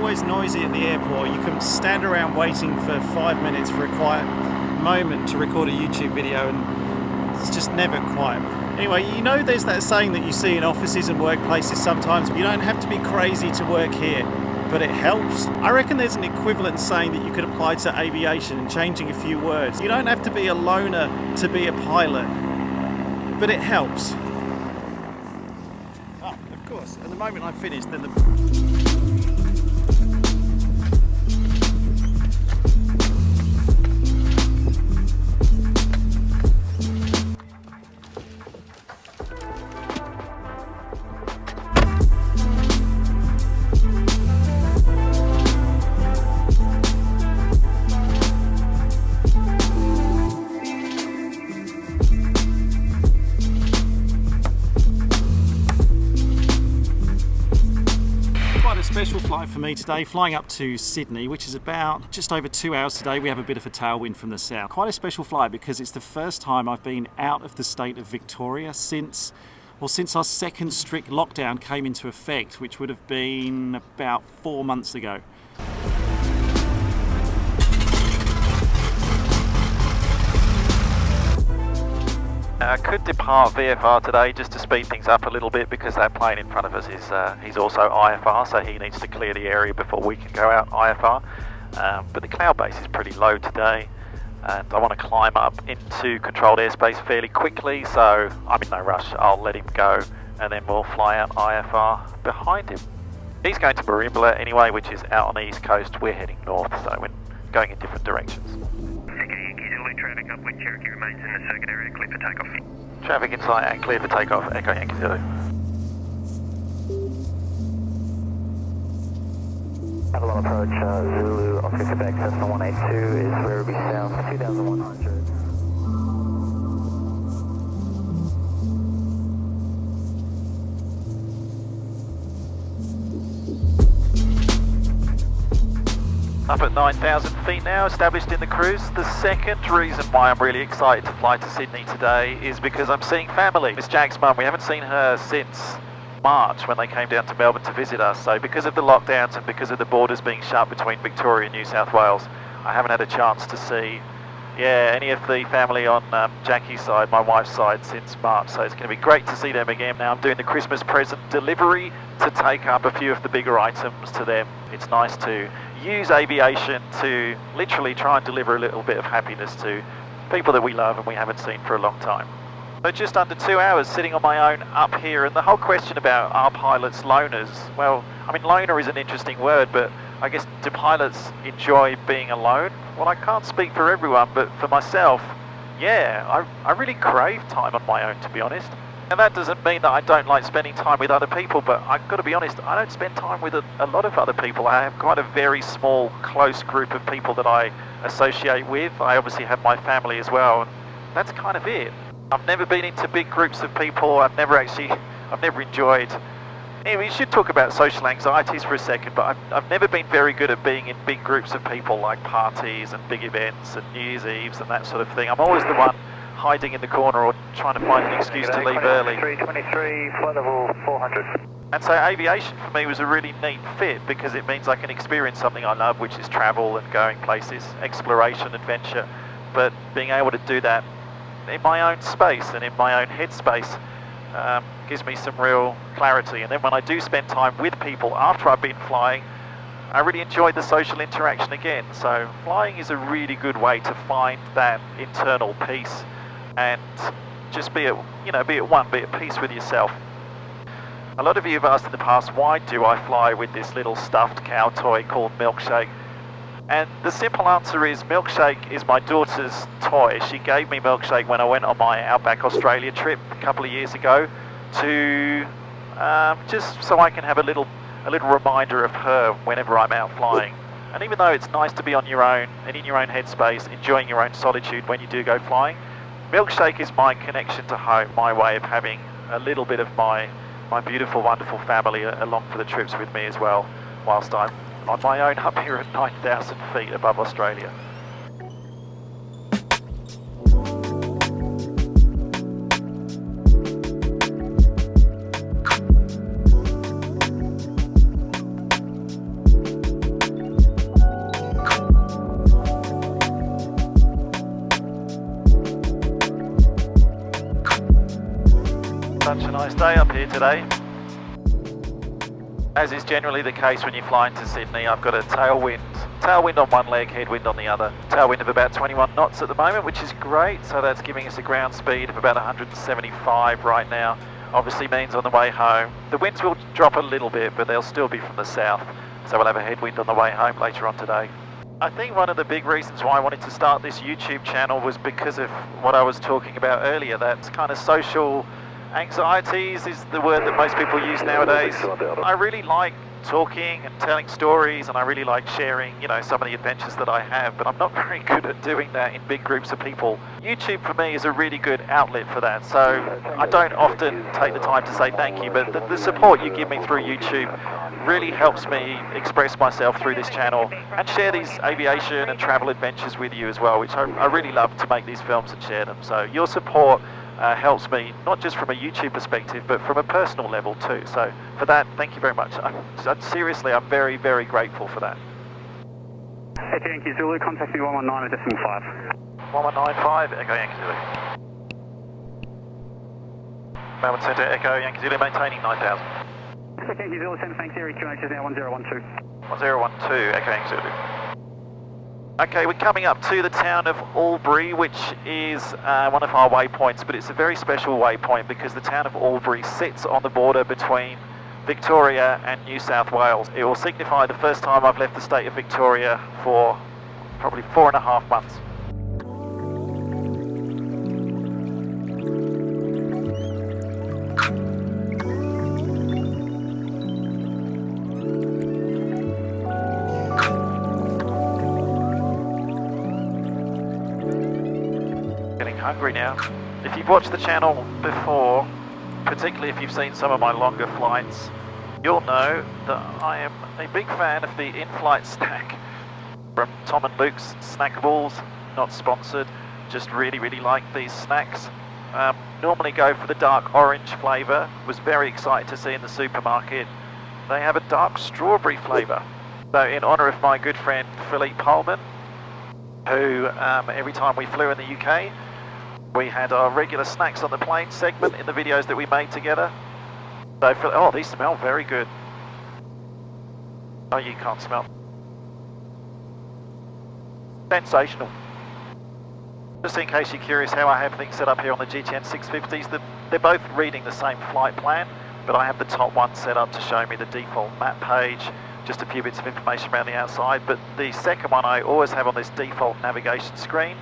always noisy at the airport. You can stand around waiting for 5 minutes for a quiet moment to record a YouTube video, and it's just never quiet. Anyway, you know there's that saying that you see in offices and workplaces sometimes, you don't have to be crazy to work here, but it helps. I reckon there's an equivalent saying that you could apply to aviation and changing a few words. You don't have to be a loner to be a pilot, but it helps. Oh, of course, at the moment I've finished, then special flight for me today, flying up to Sydney, which is about just over 2 hours today. We have a bit of a tailwind from the south. Quite a special flight because it's the first time I've been out of the state of Victoria since our second strict lockdown came into effect, which would have been about 4 months ago. I could depart VFR today just to speed things up a little bit because that plane in front of us is he's also IFR, so he needs to clear the area before we can go out IFR. But the cloud base is pretty low today, and I want to climb up into controlled airspace fairly quickly, so I'm in no rush. I'll let him go and then we'll fly out IFR behind him. He's going to Moorabbin anyway, which is out on the east coast. We're heading north, so we're going in different directions. Traffic up with Cherokee remains in the circuit area, clear for takeoff. Traffic in sight and clear for takeoff, Echo Yankee Zulu. Avalon approach, Zulu, Oscar Quebec, Cessna 182 is Werribee South, 2100. Up at 9,000 feet now, established in the cruise. The second reason why I'm really excited to fly to Sydney today is because I'm seeing family. Miss Jack's mum, we haven't seen her since March when they came down to Melbourne to visit us. So because of the lockdowns and because of the borders being shut between Victoria and New South Wales, I haven't had a chance to see any of the family on Jackie's side, my wife's side, since March. So it's going to be great to see them again. Now I'm doing the Christmas present delivery to take up a few of the bigger items to them. It's nice to use aviation to literally try and deliver a little bit of happiness to people that we love and we haven't seen for a long time. So just under 2 hours sitting on my own up here, and the whole question about are pilots loners? Well, I mean, loner is an interesting word, but I guess do pilots enjoy being alone? Well, I can't speak for everyone, but for myself, yeah, I really crave time on my own, to be honest. And that doesn't mean that I don't like spending time with other people, but I've got to be honest, I don't spend time with a lot of other people. I have quite a very small, close group of people that I associate with. I obviously have my family as well, and that's kind of it. I've never been into big groups of people. I've never enjoyed... Anyway, we should talk about social anxieties for a second, but I've never been very good at being in big groups of people, like parties and big events and New Year's Eves and that sort of thing. I'm always the one hiding in the corner or trying to find an excuse to leave early. 323, flight level 400. And so aviation for me was a really neat fit because it means I can experience something I love, which is travel and going places, exploration, adventure. But being able to do that in my own space and in my own headspace gives me some real clarity. And then when I do spend time with people after I've been flying, I really enjoy the social interaction again. So flying is a really good way to find that internal peace and just be at peace with yourself. A lot of you have asked in the past, why do I fly with this little stuffed cow toy called Milkshake? And the simple answer is Milkshake is my daughter's toy. She gave me Milkshake when I went on my Outback Australia trip a couple of years ago to just so I can have a little reminder of her whenever I'm out flying. And even though it's nice to be on your own and in your own headspace, enjoying your own solitude when you do go flying, Milkshake is my connection to home, my way of having a little bit of my beautiful, wonderful family along for the trips with me as well, whilst I'm on my own up here at 9,000 feet above Australia. Such a nice day up here today. As is generally the case when you fly into Sydney, I've got a tailwind on one leg, headwind on the other. Tailwind of about 21 knots at the moment, which is great, so that's giving us a ground speed of about 175 right now. Obviously means on the way home, the winds will drop a little bit, but they'll still be from the south, so we'll have a headwind on the way home later on today. I think one of the big reasons why I wanted to start this YouTube channel was because of what I was talking about earlier, that kind of social anxieties is the word that most people use nowadays. I really like talking and telling stories, and I really like sharing, you know, some of the adventures that I have, but I'm not very good at doing that in big groups of people. YouTube for me is a really good outlet for that, so I don't often take the time to say thank you, but the support you give me through YouTube really helps me express myself through this channel and share these aviation and travel adventures with you as well, which I really love to make these films and share them. So your support helps me, not just from a YouTube perspective, but from a personal level too. So for that, thank you very much. Seriously, I'm very, very grateful for that. Echo Yankee Zulu, contact me 119.5. 1195, Echo Yankee Zulu. Melbourne Centre, Echo Yankee Zulu, maintaining 9000. Echo Yankee Zulu, send thanks, Erie QNH is now 1012. 1012, Echo Yankee Zulu. Okay, we're coming up to the town of Albury, which is one of our waypoints, but it's a very special waypoint because the town of Albury sits on the border between Victoria and New South Wales. It will signify the first time I've left the state of Victoria for probably 4.5 months. Hungry now. If you've watched the channel before, particularly if you've seen some of my longer flights, you'll know that I am a big fan of the in-flight snack from Tom and Luke's Snackables. Not sponsored, just really like these snacks. Normally go for the dark orange flavour. Was very excited to see in the supermarket they have a dark strawberry flavour. So in honour of my good friend Philippe Pullman, who every time we flew in the UK, we had our regular snacks on the plane segment in the videos that we made together. So, oh, these smell very good. Oh, you can't smell. Sensational. Just in case you're curious how I have things set up here on the GTN 650s, they're both reading the same flight plan, but I have the top one set up to show me the default map page, just a few bits of information around the outside, but the second one I always have on this default navigation screen,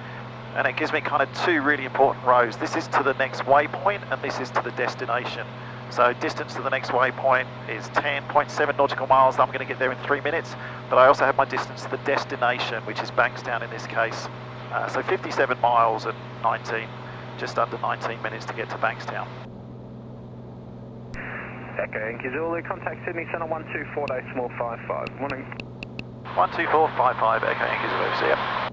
and it gives me kind of two really important rows. This is to the next waypoint and this is to the destination. So distance to the next waypoint is 10.7 nautical miles. I'm going to get there in 3 minutes, but I also have my distance to the destination, which is Bankstown in this case. So 57 miles and just under 19 minutes to get to Bankstown. Echo Yankee Zulu, contact Sydney Centre 124.55. Morning. 12455, Echo Yankee Zulu, see ya.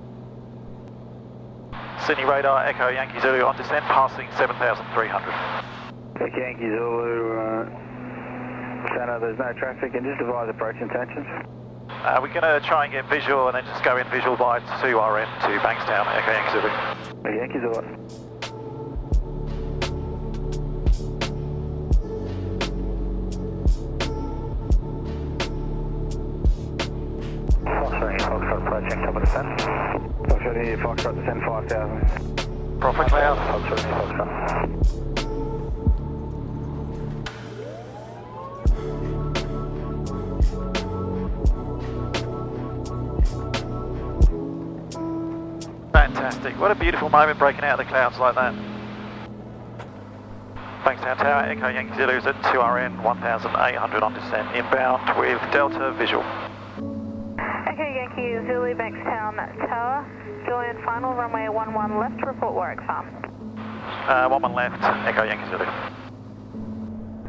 Sydney radar, Echo Yankee Zulu on descent, passing 7,300. Echo Yankee Zulu, Centre, there's no traffic, and just advise approach intentions. We're going to try and get visual and then just go in visual by 2RM to Bankstown, Echo Yankee Zulu. Echo Yankee Zulu. Foxtrot approaching, top of descent. Foxtrot India, Foxtrot descend 5,000. Profit cloud. Foxtrot India, Foxtrot. Fantastic. What a beautiful moment breaking out of the clouds like that. Bankstown Tower, Echo Yankee Zulu is at 2RN, 1,800 on descent, inbound with Delta visual. Echo Yankee Zulu, Bankstown Tower, Julian final, runway 11 left, report Warwick Farm. 11 left, Echo Yankee Zulu.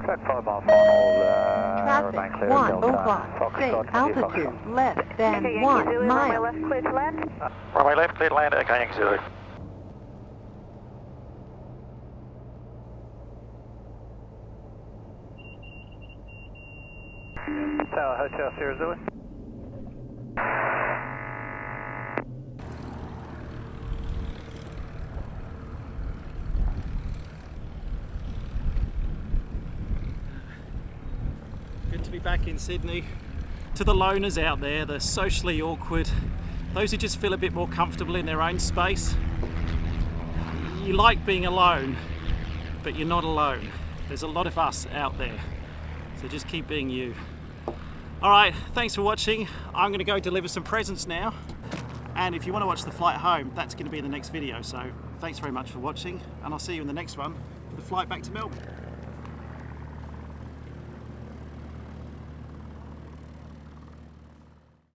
Track 5 mile final, Traffic 101, say altitude less than 1 Zulu, mile. runway left, clear to land. Runway left, clear to land, Echo Yankee Zulu. Tower Hotel Sierra Zulu. to be back in Sydney. To the loners out there, the socially awkward, those who just feel a bit more comfortable in their own space. You like being alone, but you're not alone. There's a lot of us out there, so just keep being you. Alright, thanks for watching. I'm going to go deliver some presents now, and if you want to watch the flight home, that's going to be in the next video, so thanks very much for watching, and I'll see you in the next one, the flight back to Melbourne.